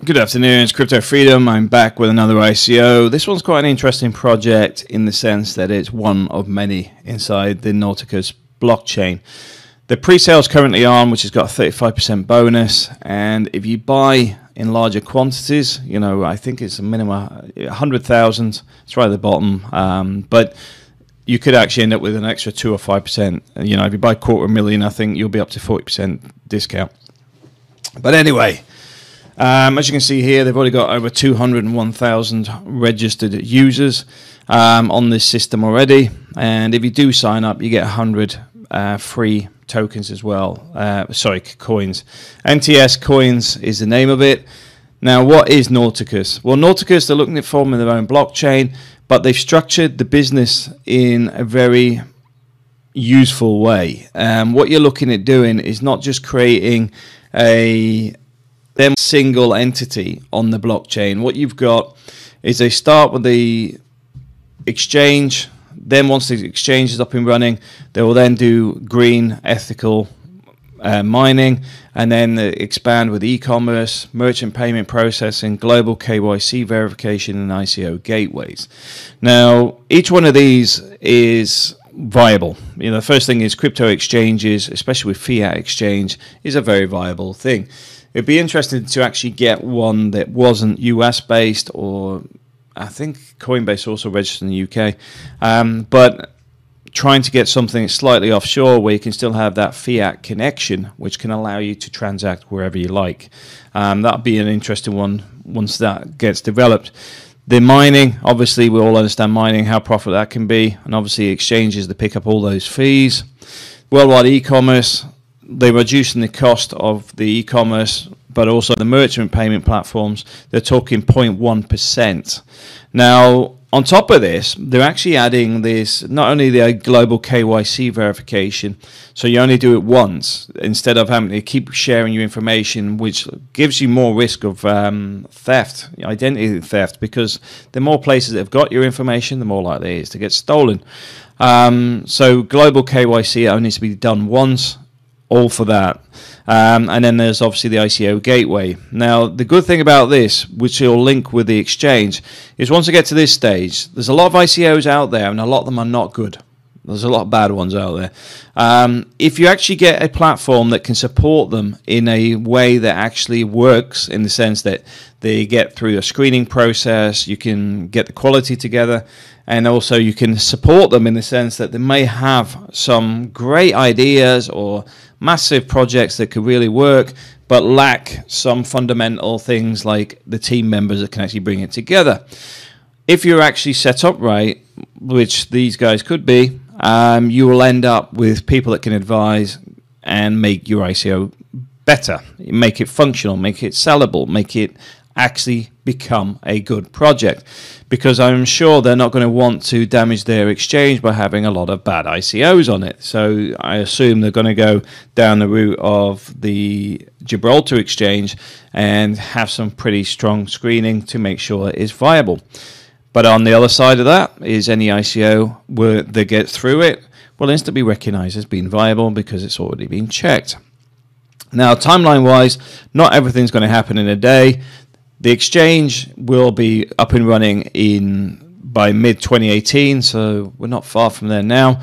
Good afternoon, it's Crypto Freedom. I'm back with another ICO. This one's quite an interesting project in the sense that it's one of many inside the Nauticus blockchain. The pre-sale is currently on, which has got a 35% bonus, and if you buy in larger quantities, you know, I think it's a minimum 100,000, it's right at the bottom, but you could actually end up with an extra 2 or 5%. You know, if you buy $250,000, I think you'll be up to 40% discount. But anyway, as you can see here, they've already got over 201,000 registered users on this system already. And if you do sign up, you get 100 free tokens as well. Sorry, coins. NTS coins is the name of it. Now, what is Nauticus? Well, Nauticus, they're looking at forming their own blockchain, but they've structured the business in a very useful way. What you're looking at doing is not just creating a single entity on the blockchain. What you've got is they start with the exchange. Then once the exchange is up and running, they will then do green ethical mining, and then expand with e-commerce, merchant payment processing, global KYC verification, and ICO gateways. Now, each one of these is viable. You know, the first thing is crypto exchanges, especially with fiat exchange, is a very viable thing. It'd be interesting to actually get one that wasn't US based, or I think Coinbase also registered in the UK, but trying to get something slightly offshore where you can still have that fiat connection, which can allow you to transact wherever you like. That'll be an interesting one once that gets developed. The mining, obviously we all understand mining, how profitable that can be, and obviously exchanges that pick up all those fees. Worldwide e-commerce, they're reducing the cost of the e-commerce, but also the merchant payment platforms, they're talking 0.1%. Now, on top of this, they're actually adding this, not only the global KYC verification, so you only do it once, instead of having to keep sharing your information, which gives you more risk of theft, identity theft, because the more places that have got your information, the more likely it is to get stolen. So global KYC only needs to be done once, all for that. And then there's obviously the ICO gateway. Now, the good thing about this, which will link with the exchange, is once I get to this stage, there's a lot of ICOs out there, and a lot of them are not good. There's a lot of bad ones out there. If you actually get a platform that can support them in a way that actually works, in the sense that they get through a screening process, you can get the quality together, and also you can support them in the sense that they may have some great ideas or massive projects that could really work, but lack some fundamental things like the team members that can actually bring it together. If you're actually set up right, which these guys could be, you will end up with people that can advise and make your ICO better, make it functional, make it sellable, make it actually become a good project, because I'm sure they're not going to want to damage their exchange by having a lot of bad ICOs on it. So I assume they're going to go down the route of the Gibraltar exchange and have some pretty strong screening to make sure it is viable. But on the other side of that is any ICO that gets through it will instantly be recognized as being viable because it's already been checked. Now, timeline-wise, not everything's going to happen in a day. The exchange will be up and running by mid-2018, so we're not far from there now.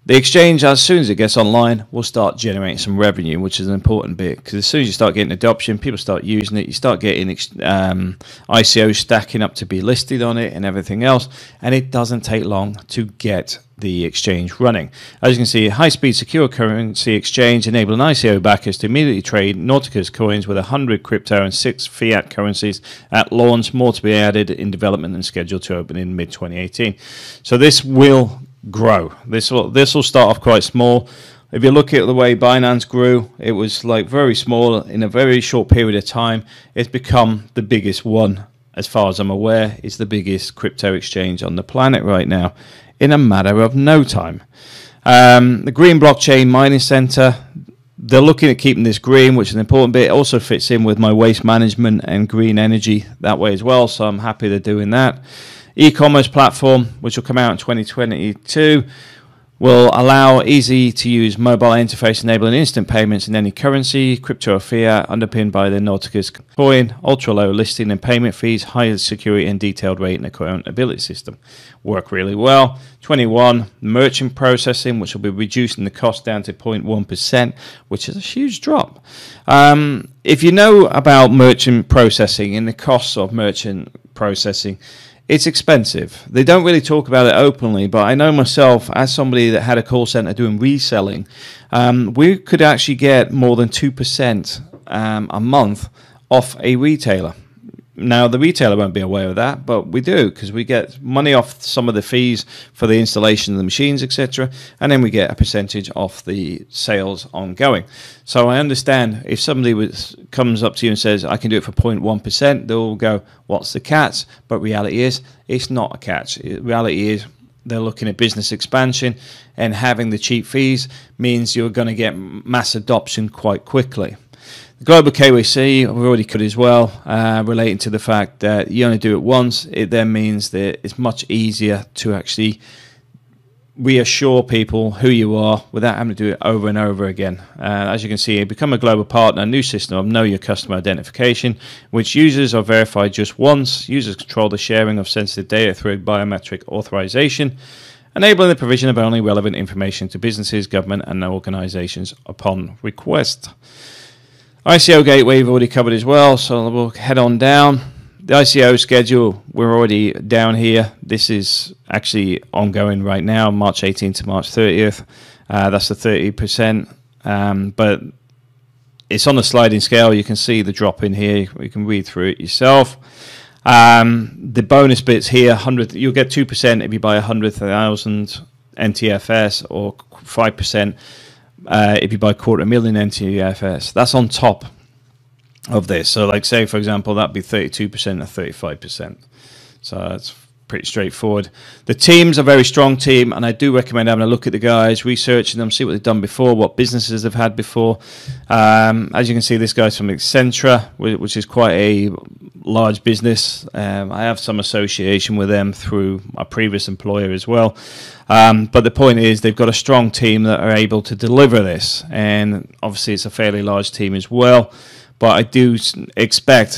The exchange, as soon as it gets online, will start generating some revenue, which is an important bit, because as soon as you start getting adoption, people start using it, you start getting ICOs stacking up to be listed on it and everything else, and it doesn't take long to get the exchange running. As you can see, high-speed secure currency exchange enabling ICO backers to immediately trade Nauticus coins with 100 crypto and 6 fiat currencies at launch, more to be added in development and scheduled to open in mid-2018. So this will grow. This will start off quite small. If you look at the way Binance grew, it was like very small in a very short period of time. It's become the biggest one, as far as I'm aware. It's the biggest crypto exchange on the planet right now in a matter of no time. The Green Blockchain Mining Center, they're looking at keeping this green, which is an important bit. It also fits in with my waste management and green energy that way as well, so I'm happy they're doing that. E-commerce platform, which will come out in 2022. will allow easy-to-use mobile interface enabling instant payments in any currency, crypto or fiat, underpinned by the Nauticus coin, ultra-low listing and payment fees, high security and detailed rate and accountability system. Work really well. 21, merchant processing, which will be reducing the cost down to 0.1%, which is a huge drop. If you know about merchant processing and the costs of merchant processing, it's expensive. They don't really talk about it openly, but I know myself, as somebody that had a call center doing reselling, we could actually get more than 2% a month off a retailer. Now, the retailer won't be aware of that, but we do, because we get money off some of the fees for the installation of the machines, etc., and then we get a percentage off the sales ongoing. So I understand if somebody comes up to you and says, I can do it for 0.1%, they'll go, what's the catch? But reality is, it's not a catch. Reality is, they're looking at business expansion, and having the cheap fees means you're going to get mass adoption quite quickly. The global KYC, we've already covered as well, relating to the fact that you only do it once. It then means that it's much easier to actually reassure people who you are without having to do it over and over again. As you can see, become a global partner, a new system of Know Your Customer Identification, which users are verified just once. Users control the sharing of sensitive data through biometric authorization, enabling the provision of only relevant information to businesses, government, and organizations upon request. ICO gateway we've already covered as well, so we'll head on down. The ICO schedule, we're already down here. This is actually ongoing right now, March 18th to March 30th. That's the 30%, but it's on a sliding scale. You can see the drop in here. You can read through it yourself. The bonus bits here, 100. You'll get 2% if you buy 100,000 NTFS, or 5%. If you buy 250,000 NTFS, that's on top of this. So like, say for example, that'd be 32% or 35%. So that's pretty straightforward. The team's a very strong team, and I do recommend having a look at the guys, researching them, see what they've done before, what businesses they've had before. As you can see, this guy's from Accenture, which is quite a large business. I have some association with them through my previous employer as well. But the point is, they've got a strong team that are able to deliver this, and obviously it's a fairly large team as well. But I do expect